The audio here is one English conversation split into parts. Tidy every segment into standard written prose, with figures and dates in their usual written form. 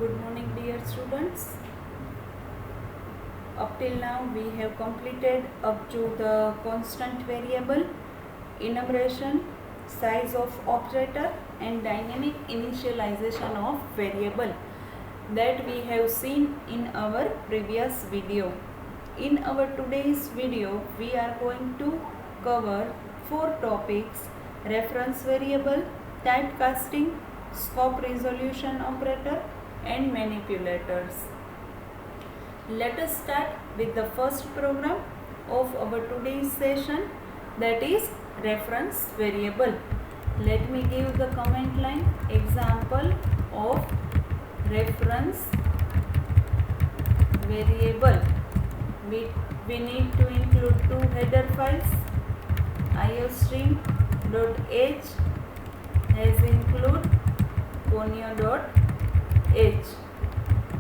Good morning, dear students. Up till now we have completed up to the constant variable, enumeration, size of operator and dynamic initialization of variable that we have seen in our previous video. In our today's video we are going to cover 4 topics: reference variable, typecasting, scope resolution operator and manipulators. Let us start with the first program of our today's session, that is reference variable. Let me give the comment line example of reference variable. We need to include 2 header files. iostream.h has include conio.h.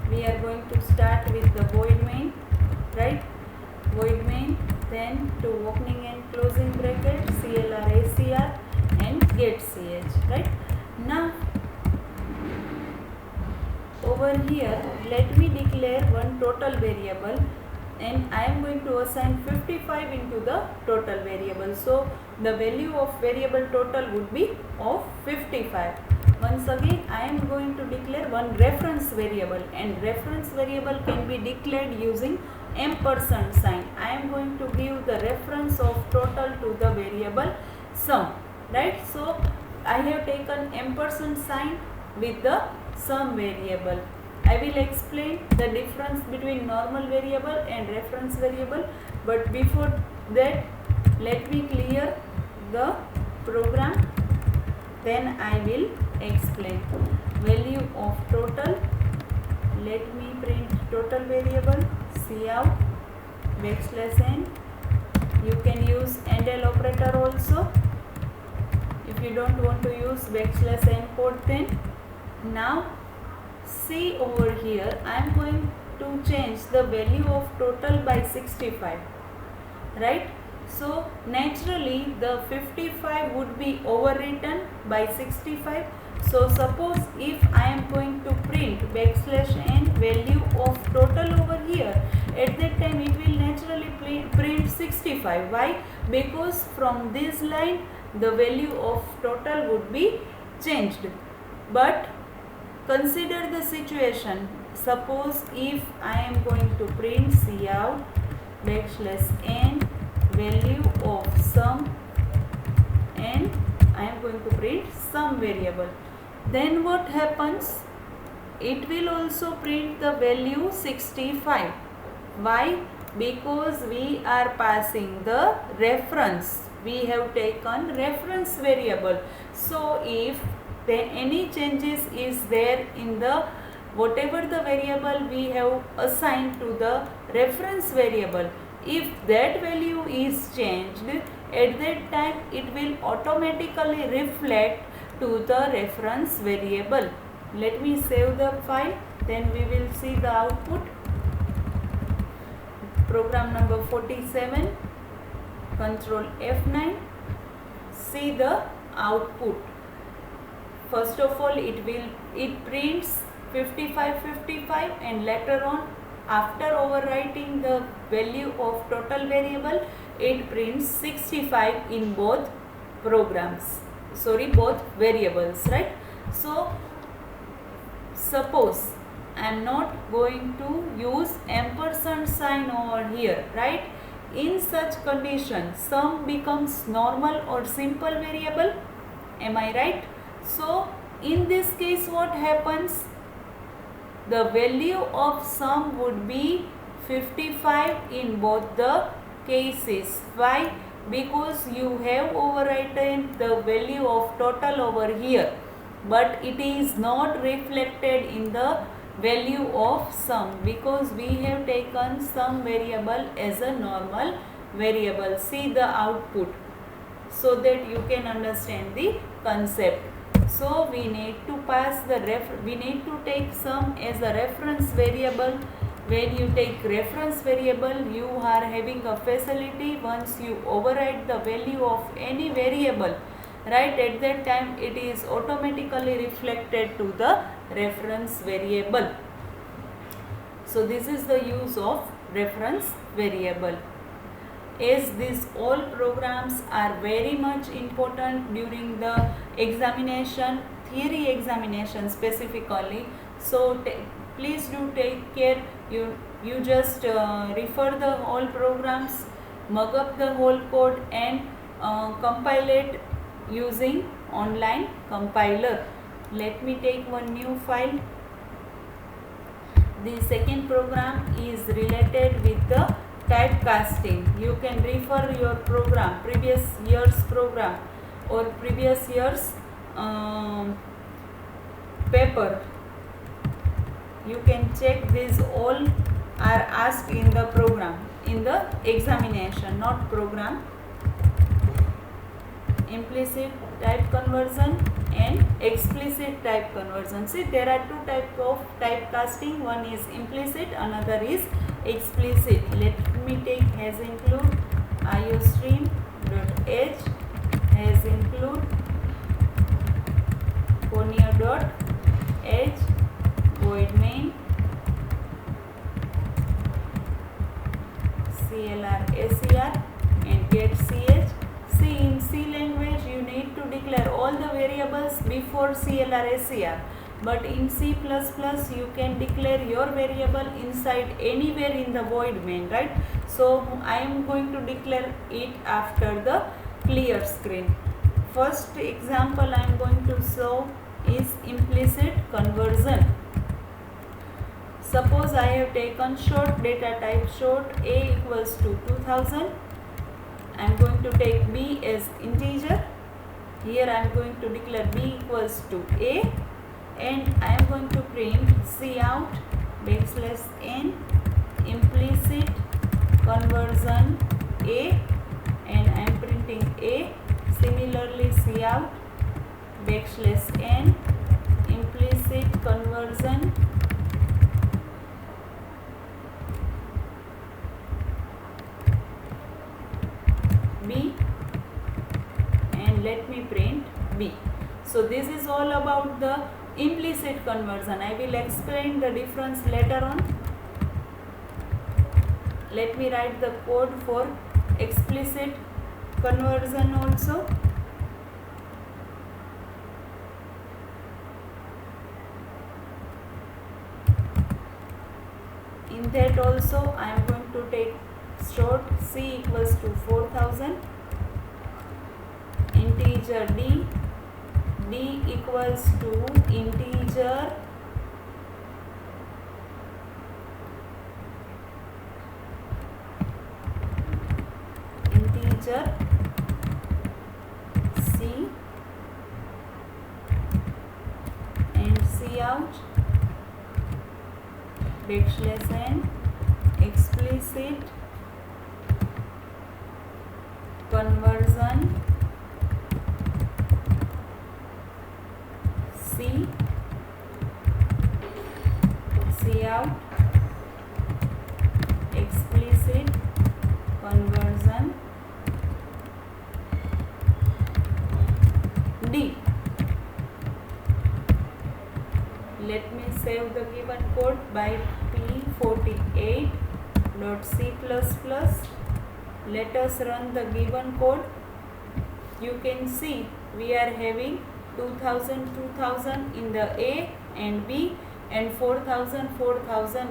We are going to start with the void main, right? Void main, then to opening and closing bracket, clr acr and get ch, right? Now over here let me declare one total variable and I am going to assign 55 into the total variable. So the value of variable total would be of 55. Once again I am going to declare one reference variable, and reference variable can be declared using ampersand sign. I am going to give the reference of total to the variable sum, right? So I have taken ampersand sign with the sum variable. I will explain the difference between normal variable and reference variable, but before that let me clear the program, then I will explain. Value of total, let me print total variable, cout \n. You can use AND operator also. If you don't want to use \n code, then now see over here I am going to change the value of total by 65, right? So naturally the 55 would be overwritten by 65. So suppose if I am going to print \n value of total over here, at that time it will naturally print 65. Why? Because from this line the value of total would be changed. But consider the situation. Suppose if I am going to print cout \n value of sum and I am going to print sum variable, then what happens? It will also print the value 65. Why? Because we are passing the reference. We have taken reference variable. So if any changes is there in the whatever the variable we have assigned to the reference variable, if that value is changed, at that time it will automatically reflect to the reference variable. Let me save the file, then we will see the output. Program number 47, control F9. See the output. First of all it prints 55 and later on, after overwriting the value of total variable, it prints 65 in both variables, right? So suppose I am not going to use ampersand sign over here, right? In such condition sum becomes normal or simple variable. Am I right? So in this case what happens? The value of sum would be 55 in both the cases. Why? Because you have overwritten the value of total over here, but it is not reflected in the value of sum because we have taken sum variable as a normal variable. See the output so that you can understand the concept. So we need to pass we need to take sum as a reference variable. When you take reference variable, you are having a facility. Once you override the value of any variable, right, at that time it is automatically reflected to the reference variable. So this is the use of reference variable. As these all programs are very much important during the examination, theory examination specifically, so please do take care. You just refer the all programs, mug up the whole code and compile it using online compiler. Let me take one new file. The second program is related with the typecasting. You can refer your program, previous year's program or previous year's paper. You can check these all are asked in the program, in the examination, not program. Implicit type conversion and explicit type conversion. See, there are two types of typecasting. One is implicit, another is explicit. Let me take has include iostream.h, has include conio.h, void main clr ser and get ch. See, in C language you need to declare all the variables before clr ser, but in C++ you can declare your variable inside anywhere in the void main, right? So I am going to declare it after the clear screen. First example I am going to show is implicit conversion. Suppose I have taken short data type short a equals to 2000. I am going to take b as integer. Here I am going to declare b equals to a and I am going to print cout \n implicit conversion a and I am printing a. Similarly cout \n implicit conversion b and let me print b. So this is all about the implicit conversion. I will explain the difference later on. Let me write the code for explicit conversion also. In that also I am going to take short c equals to 4000, integer d equals to integer c and cout \n explicit conversion c cout explicit conversion d. Let me save the given code by p48.c++. Let us run the given code. You can see we are having 2000 in the A and B and 4000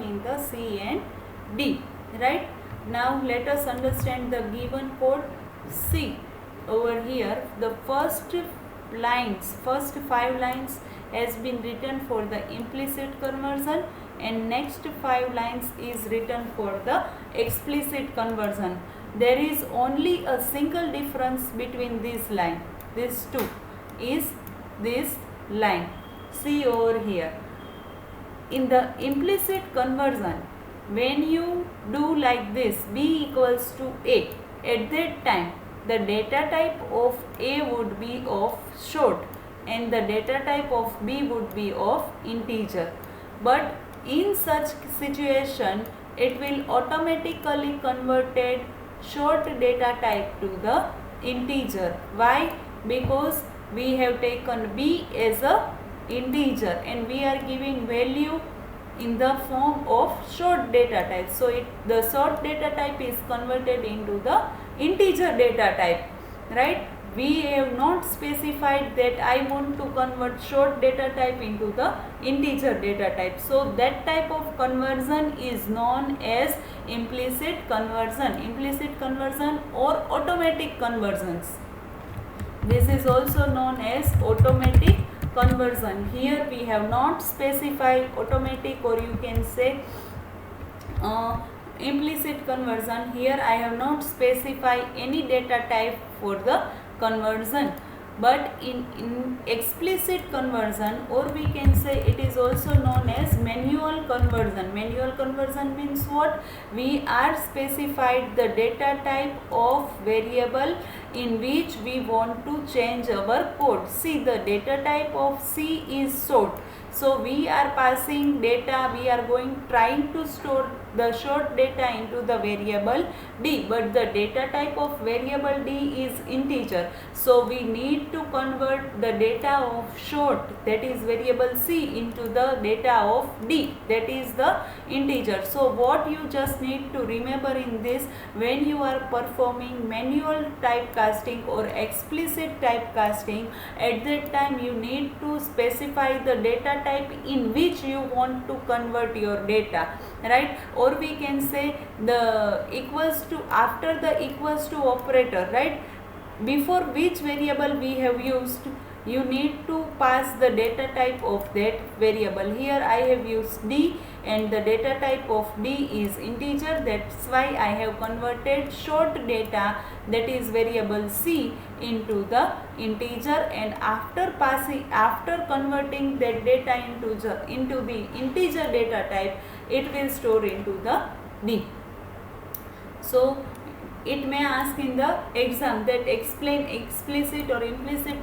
in the C and D, right? Now let us understand the given code. See over here, the first 5 lines has been written for the implicit conversion and next 5 lines is written for the explicit conversion. There is only a single difference between this line. These two is this line. See over here. In the implicit conversion, when you do like this, b equals to a, at that time the data type of a would be of short and the data type of b would be of integer. But in such situation, it will automatically converted short data type to the integer. Why? Because we have taken b as a integer, and we are giving value in the form of short data type. So the short data type is converted into the integer data type, right? We have not specified that I want to convert short data type into the integer data type. So that type of conversion is known as implicit conversion or automatic conversions. This is also known as automatic conversion. Here we have not specified automatic, or you can say implicit conversion. Here I have not specified any data type for the conversion, but in explicit conversion, or we can say it is also known as manual conversion. Manual conversion means what? We are specified the data type of variable in which we want to change our code. See, the data type of C is short. So we are passing data, we are trying to store the short data into the variable D, but the data type of variable D is integer. So we need to convert the data of short, that is variable C, into the data of D, that is the integer. So what you just need to remember in this, when you are performing manual typecasting or explicit typecasting, at that time you need to specify the data type in which you want to convert your data, right? Or we can say the equals to, after the equals to operator, right, before which variable we have used, you need to pass the data type of that variable. Here I have used D, and the data type of D is integer. That's why I have converted short data, that is variable C, into the integer, and after converting that data into the integer data type, it will store into the D. So it may ask in the exam that explain explicit or implicit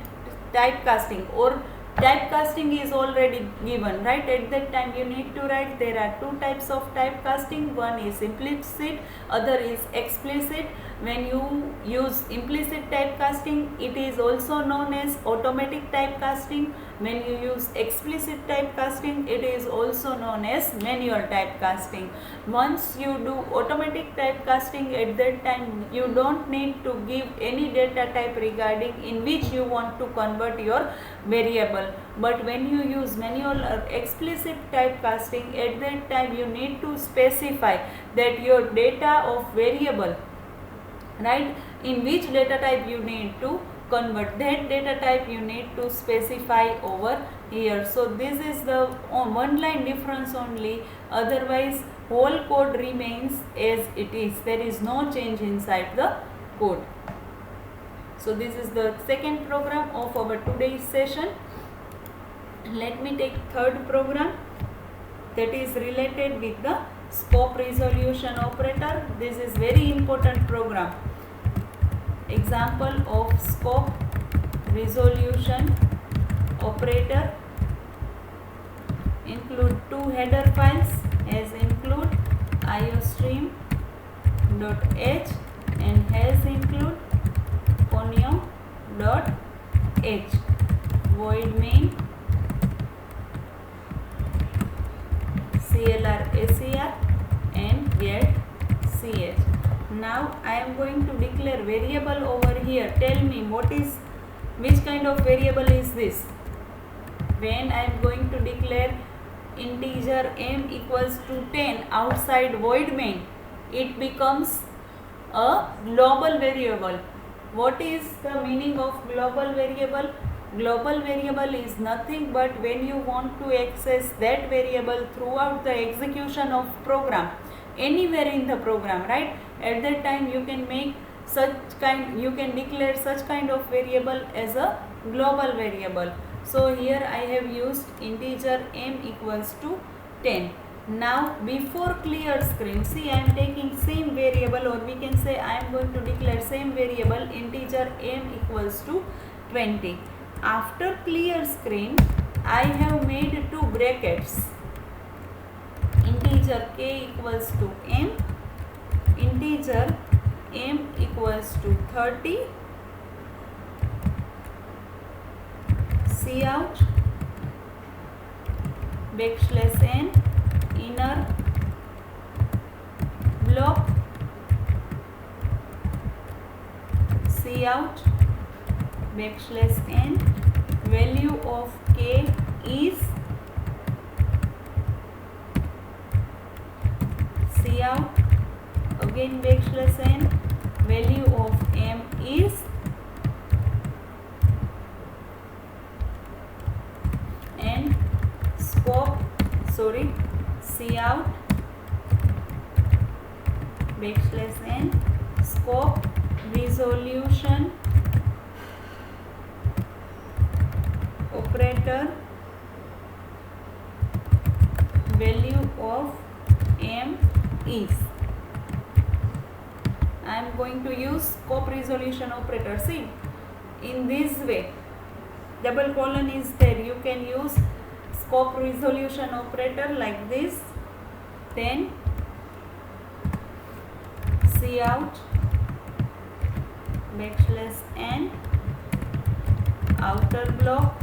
typecasting, or typecasting is already given, right? At that time you need to write there are two types of typecasting, one is implicit, other is explicit. When you use implicit typecasting, it is also known as automatic typecasting. When you use explicit typecasting, it is also known as manual typecasting. Once you do automatic typecasting, at that time you don't need to give any data type regarding in which you want to convert your variable. But when you use manual or explicit typecasting, at that time you need to specify that your data of variable, right, in which data type you need to convert, that data type you need to specify over here. So this is the one line difference only, otherwise whole code remains as it is. There is no change inside the code. So this is the second program of our today's session. Let me take third program, that is related with the scope resolution operator. This is very important program. Example of scope resolution operator include two header files, as include iostream.h and has include conio.h, void main clr ser and get ch. Now I am going to declare variable over here. Tell me which kind of variable is this? When I am going to declare integer m equals to 10 outside void main, it becomes a global variable. What is the meaning of global variable? Global variable is nothing but when you want to access that variable throughout the execution of program, anywhere in the program, right? At that time you can declare such kind of variable as a global variable. So here I have used integer m equals to 10. Now before clear screen, see, I am taking same variable, or we can say I am going to declare same variable integer m equals to 20. After clear screen, I have made two brackets, integer k equals to m, integer m equals to 30, cout backslash n inner block cout backslash n value of k is cout again backslash n value of m is and cout backslash n scope resolution operator value of m is. I am going to use scope resolution operator. See, in this way double colon is there, you can use scope resolution operator like this, then cout backslash n outer block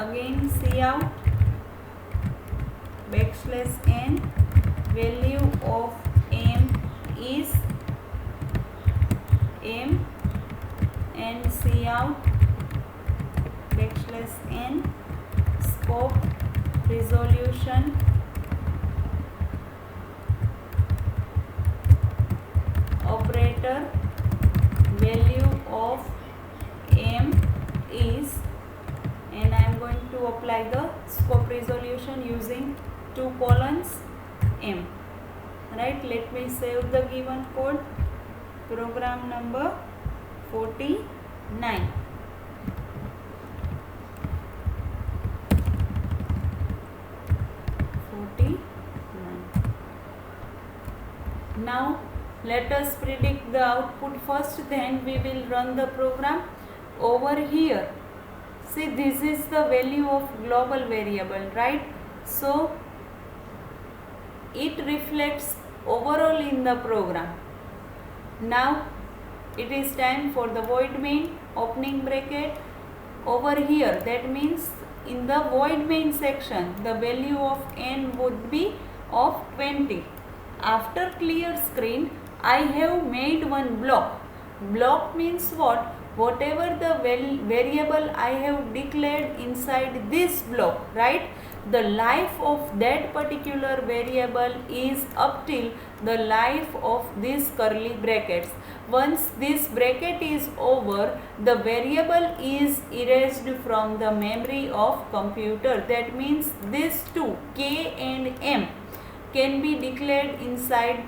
again cout backslash n value of m is m and cout backslash n scope resolution operator value of m is, and I am going to apply the scope resolution using 2 colons m. Right, let me save the given code. Program number 49. Now let us predict the output first, then we will run the program. Over here, see, this is the value of global variable, right? So it reflects overall in the program. Now it is time for the void main opening bracket. Over here, that means in the void main section the value of n would be of 20. After clear screen, I have made one block. Block means what? Whatever the variable I have declared inside this block, right? The life of that particular variable is up till the life of these curly brackets. Once this bracket is over, the variable is erased from the memory of computer. That means these two, k and m, can be declared inside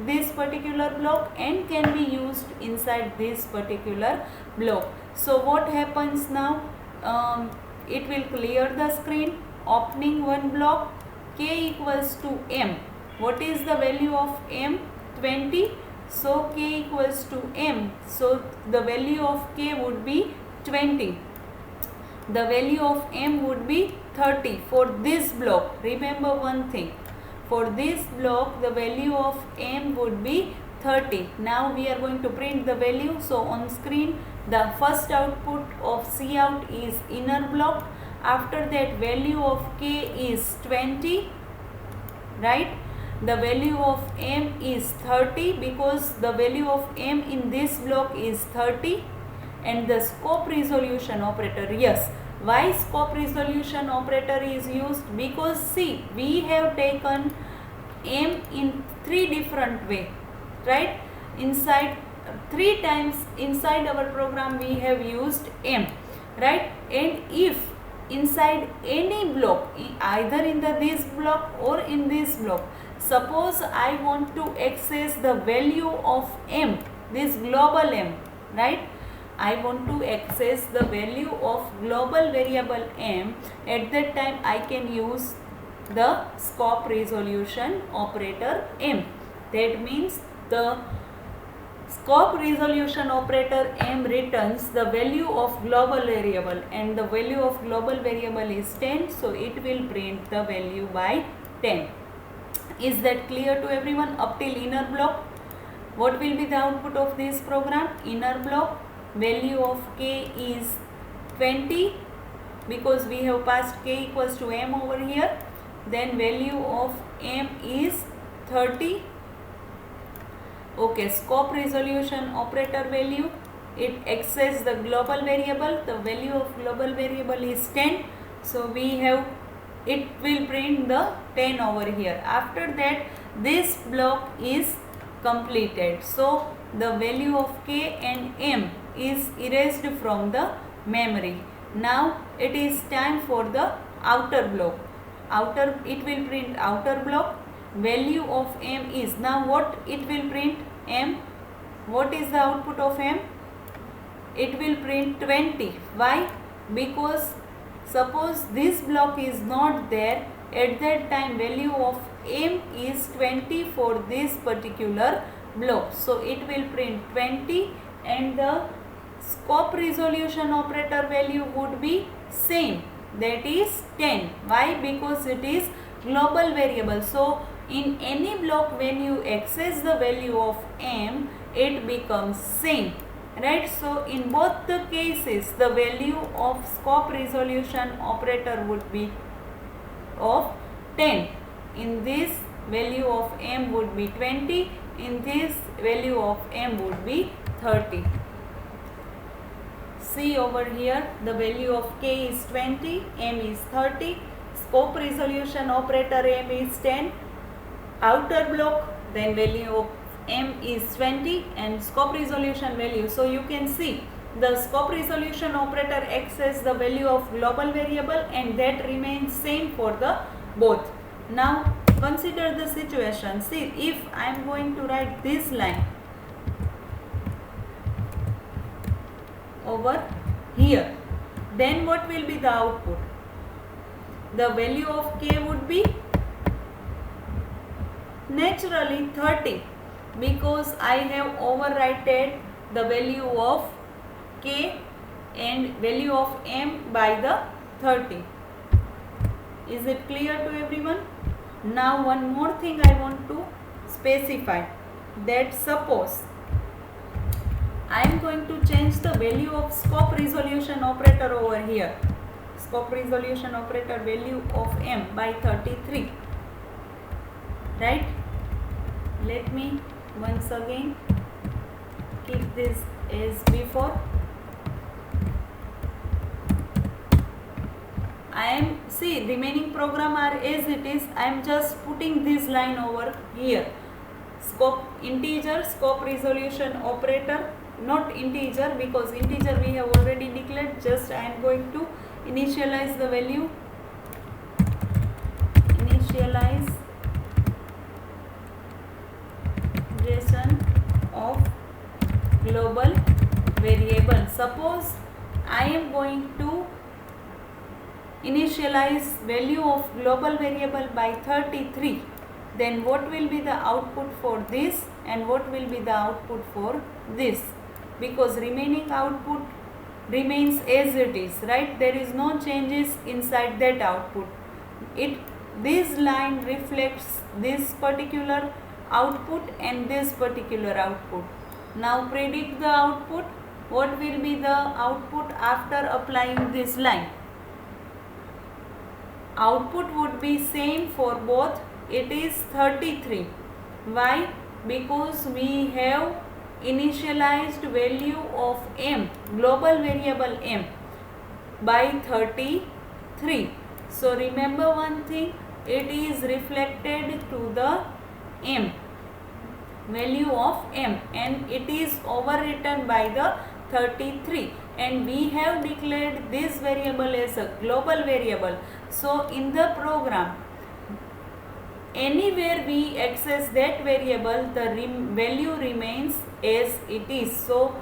this particular block and can be used inside this particular block. So what happens now? It will clear the screen, opening one block, k equals to m. What is the value of m? 20. So k equals to m. So the value of k would be 20. The value of m would be 30 for this block. Remember one thing. For this block, the value of m would be 30. Now we are going to print the value. So on screen, the first output of cout is inner block. After that, value of k is 20, right? The value of m is 30 because the value of m in this block is 30. And the scope resolution operator, yes. Why scope resolution operator is used? Because see, we have taken m in 3 different way, right? Inside 3 times inside our program we have used m, right? And if inside any block, either in this block or in this block, suppose I want to access the value of m, this global m, right? I want to access the value of global variable m. At that time I can use the scope resolution operator m. That means the scope resolution operator m returns the value of global variable, and the value of global variable is 10, so it will print the value by 10. Is that clear to everyone up till inner block? What will be the output of this program? Inner block, value of k is 20 because we have passed k equals to m over here. Then value of m is 30. Okay, scope resolution operator value, it accesses the global variable. The value of global variable is 10. So we have, it will print the 10 over here. After that, this block is completed. So the value of k and m is erased from the memory. Now it is time for the outer block. It will print outer block. Value of m is, now what it will print? M. What is the output of m? It will print 20. Why? Because suppose this block is not there, at that time value of m is 20 for this particular block. So it will print 20 and the scope resolution operator value would be same, that is 10. Why? Because it is global variable. So in any block when you access the value of m, it becomes same, right? So in both the cases the value of scope resolution operator would be of 10. In this value of m would be 20, in this value of m would be 30. See over here, the value of k is 20, m is 30, scope resolution operator m is 10, outer block, then value of m is 20 and scope resolution value. So you can see the scope resolution operator accesses the value of global variable and that remains same for the both. Now consider the situation. See, if I am going to write this line over here, then what will be the output? The value of k would be naturally 30 because I have overwritten the value of k and value of m by the 30. Is it clear to everyone? Now one more thing I want to specify, that suppose I am going to change the value of scope resolution operator over here. Scope resolution operator value of m by 33. Right? Let me once again keep this as before. I am, see, remaining program are as it is. I am just putting this line over here. Scope integer, scope resolution operator, not integer because integer we have already declared. Just I am going to initialize the value. Initialize of global variable. Suppose I am going to initialize value of global variable by 33, then what will be the output for this and what will be the output for this? Because remaining output remains as it is, right? There is no changes inside that output. This line reflects this particular output and this particular output. Now predict the output. What will be the output after applying this line? Output would be same for both. It is 33. Why? Because we have initialized value of m, global variable m, by 33. So remember one thing, it is reflected to the m, value of m, and it is overwritten by the 33, and we have declared this variable as a global variable. So in the program, anywhere we access that variable, the value remains as it is. So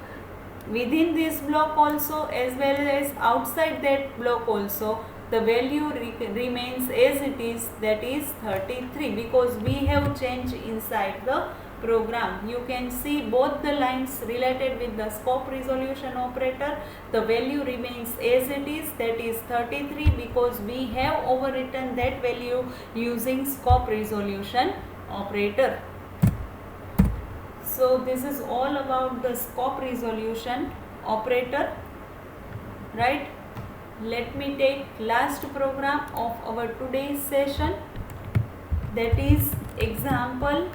within this block also as well as outside that block also, the value remains as it is, that is 33, because we have changed inside the program. You can see both the lines related with the scope resolution operator, the value remains as it is, that is 33, because we have overwritten that value using scope resolution operator. So this is all about the scope resolution operator, right? let me take last program of our today's session, that is example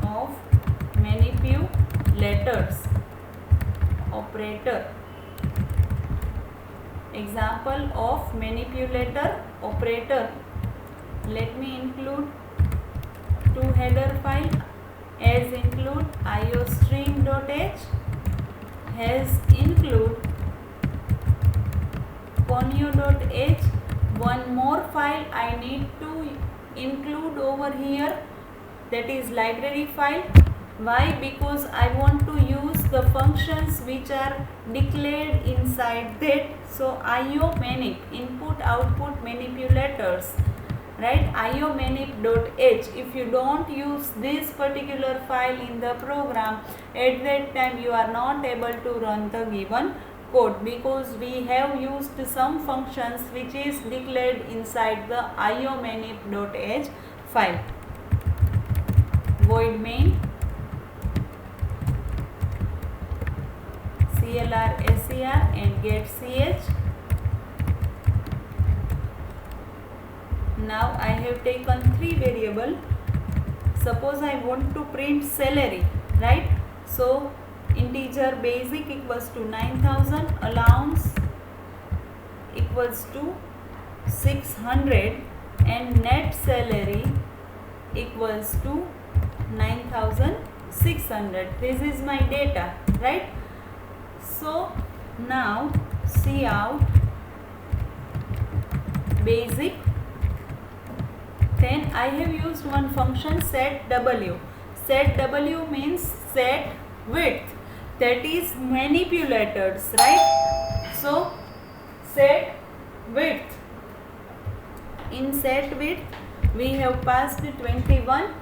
of manipulators operator. Example of manipulator operator. Let me include two header file as include iostream.h, has include conio.h. One more file I need to include over here, that is library file. Why? Because I want to use the functions which are declared inside that. So IO manip, input output manipulators, right? IO manip.h. If you don't use this particular file in the program, at that time you are not able to run the given code, because we have used some functions which is declared inside the IO manip.h file. Void main clr ser and get ch. Now I have taken three variable. Suppose I want to print salary, right? So integer basic equals to 9000, allowance equals to 600 and net salary equals to 9600. This is my data, right? So now cout basic, then I have used one function set w. Set w means set width, that is manipulators, right? So set width. In set width we have passed 21.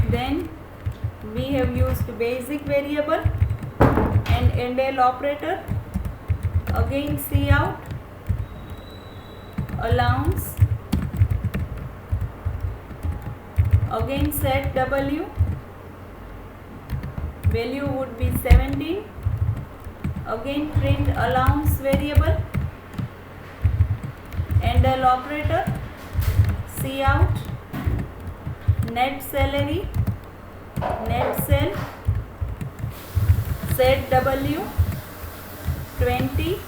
Then we have used basic variable and endl operator. Again cout allowance, again set w, value would be 17. Again print allowance variable, endl operator, cout net salary, net cell, set w 20,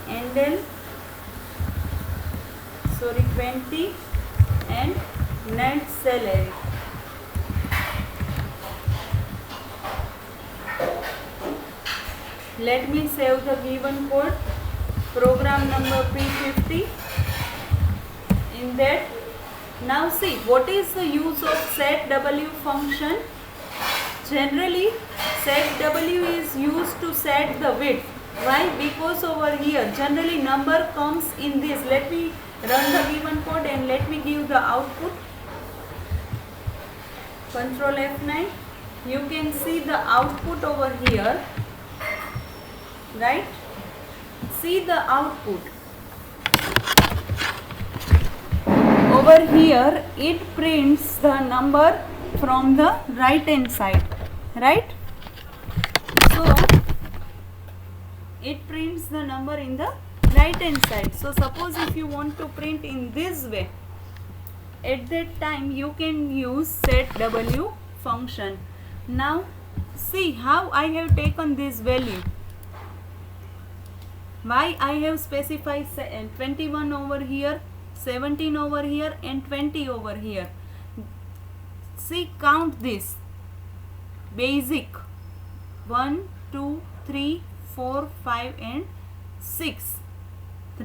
endl 20 and net salary. Let me save the given code, program number P50. In that, now see what is the use of set w function. Generally set w is used to set the width. Why? Because over here generally number comes in this. Let me run the given code and let me give the output. Control F9. You can see the output over here, right? See the output. Over here it prints the number from the right hand side, right? So it prints the number in the right hand side. So suppose if you want to print in this way, at that time you can use set w function. Now see how I have taken this value. Why I have specified 21 over here, 17 over here and 20 over here. See, count this. Basic 1, 2, 3, 4, 5 and 6,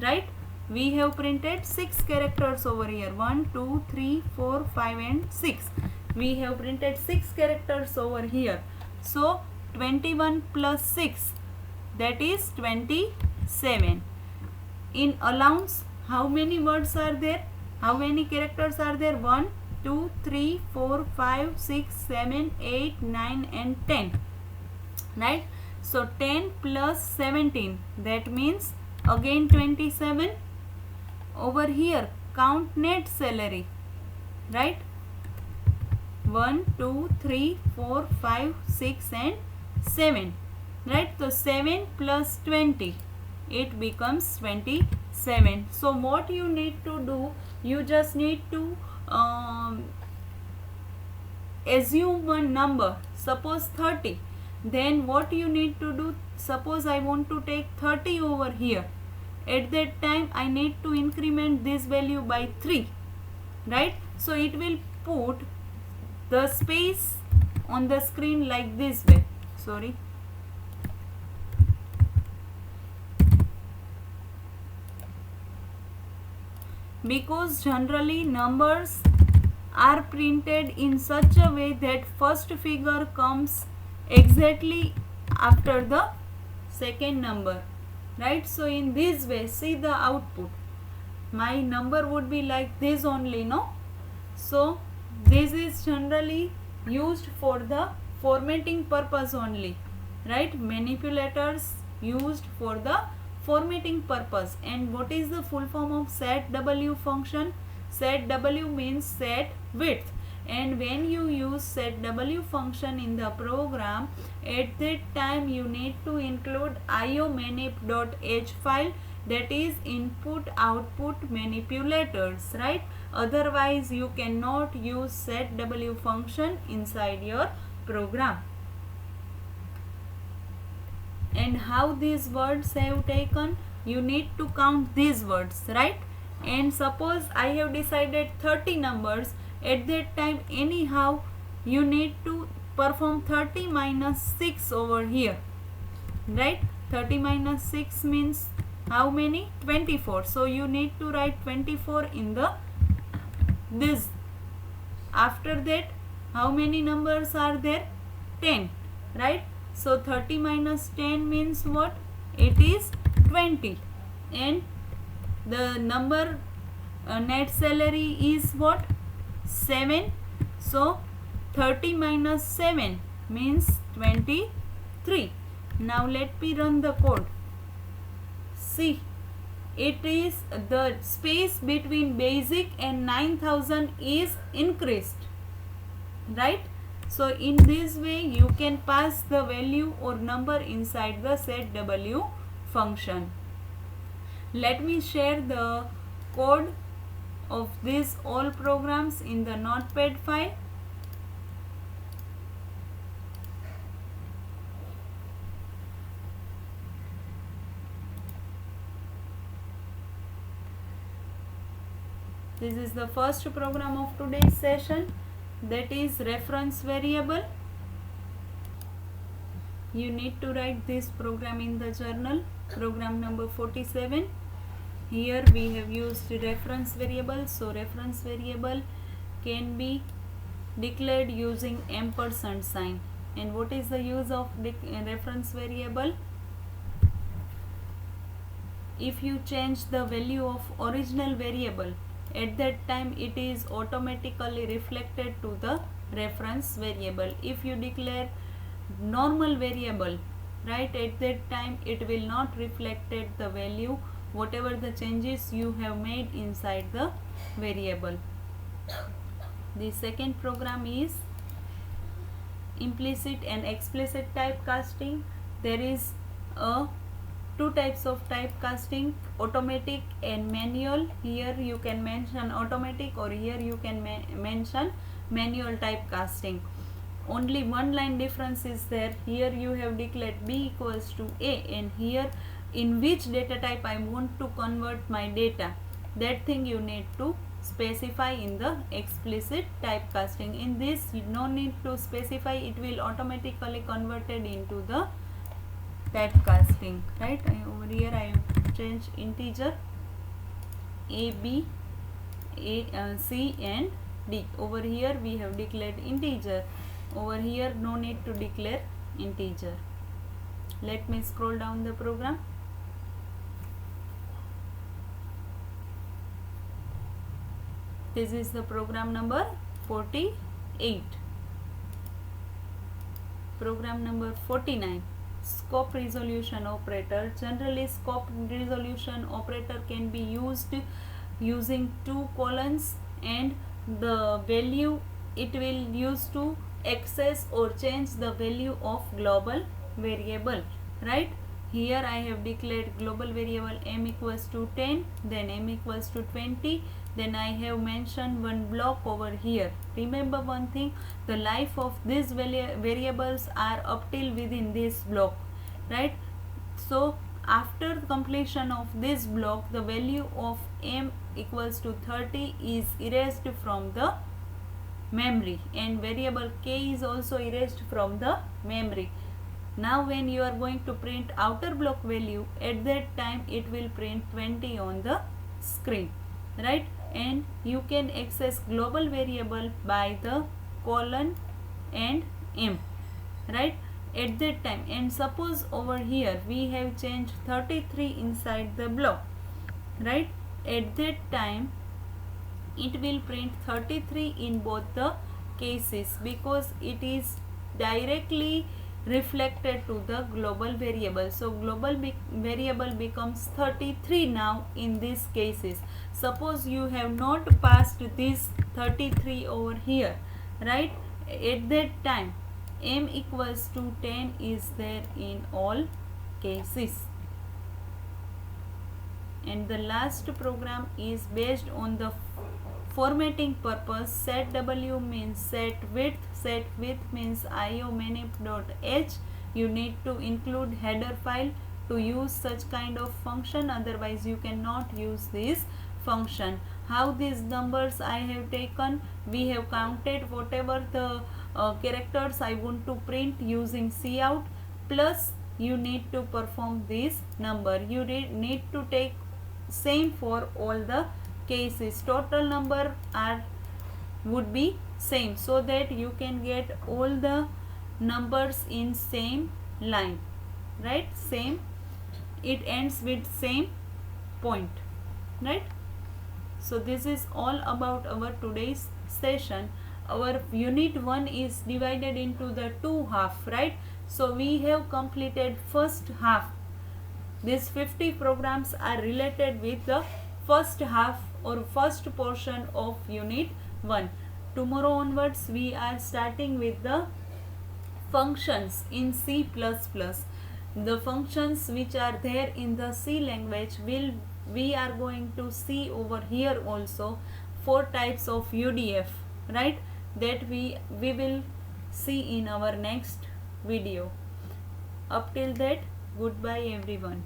right? We have printed 6 characters over here. 1, 2, 3, 4, 5 and 6. We have printed 6 characters over here. So 21 plus 6, that is 27. In allowance, how many words are there? How many characters are there? 1, 2, 3, 4, 5, 6, 7, 8, 9 and 10. Right? So 10 plus 17, that means again 27. Over here count net salary, right? 1 2 3 4 5 6 and 7, right? So 7 plus 20, it becomes 27. So what you need to do, you just need to assume one number, suppose 30. Then what you need to do, suppose I want to take 30 over here. At that time I need to increment this value by 3, right? So it will put the space on the screen like this way. Sorry. Because generally numbers are printed in such a way that first figure comes exactly after the second number, right? So in this way, see the output, my number would be like this only, no? So this is generally used for the formatting purpose only, right? Manipulators used for the formatting purpose. And what is the full form of set W function? Set W means set width, and when you use set W function in the program, at that time you need to include iomanip.h file, that is input output manipulators, right? Otherwise you cannot use set W function inside your program. And how these words have taken, you need to count these words, right? And suppose I have decided 30 numbers, at that time anyhow you need to perform 30 minus 6 over here, right? 30 minus 6 means how many? 24. So you need to write 24 in the this. After that how many numbers are there? 10, right? So 30 minus 10 means what? It is 20. And the number net salary is what? 7. So 30 minus 7 means 23. Now let me run the code. See, it is the space between basic and 9000 is increased, right? So in this way you can pass the value or number inside the set W function. Let me share the code of these all programs in the notepad file. This is the first program of today's session, that is reference variable. You need to write this program in the journal, program number 47. Here we have used reference variable. So reference variable can be declared using ampersand sign. And what is the use of reference variable? If you change the value of original variable, at that time it is automatically reflected to the reference variable. If you declare normal variable, right, at that time it will not reflected the value, whatever the changes you have made inside the variable. The second program is implicit and explicit typecasting. There is two types of typecasting, automatic and manual. Here you can mention automatic, or here you can mention manual typecasting. Only one line difference is there. Here you have declared B equals to A, and here in which data type I want to convert my data, that thing you need to specify in the explicit typecasting. In this no need to specify, it will automatically converted into the typecasting, right? Over here I have changed integer A, B, C and D. Over here we have declared integer. Over here no need to declare integer. Let me scroll down the program. This is the program number 48. Program number 49. Scope resolution operator. Generally scope resolution operator can be used using two colons, and the value it will use to access or change the value of global variable, right? Here I have declared global variable m equals to 10, then m equals to 20, then I have mentioned one block over here. Remember one thing, the life of these variables are up till within this block, right? So after completion of this block, the value of m equals to 30 is erased from the memory, and variable k is also erased from the memory. Now when you are going to print outer block value, at that time it will print 20 on the screen, right? And you can access global variable by the colon and m, right, at that time. And suppose over here we have changed 33 inside the block, right? At that time it will print 33 in both the cases, because it is directly reflected to the global variable. So global variable becomes 33 now in these cases. Suppose you have not passed this 33 over here, right? At that time m equals to 10 is there in all cases. And the last program is based on the formatting purpose. Set w means set width means iomanip.h. you need to include header file to use such kind of function, otherwise you cannot use this function. How these numbers I have taken, we have counted whatever the characters I want to print using cout, plus you need to perform this number. You need to take same for all the cases. Total number would be same, so that you can get all the numbers in same line, right? Same, it ends with same point, right? So this is all about our today's session. Our unit 1 is divided into the two half, right? So we have completed first half. These 50 programs are related with the first half or first portion of unit 1. Tomorrow onwards we are starting with the functions in C++. The functions which are there in the C language we are going to see over here also. 4 types of UDF, right, that we will see in our next video. Up till that, goodbye everyone.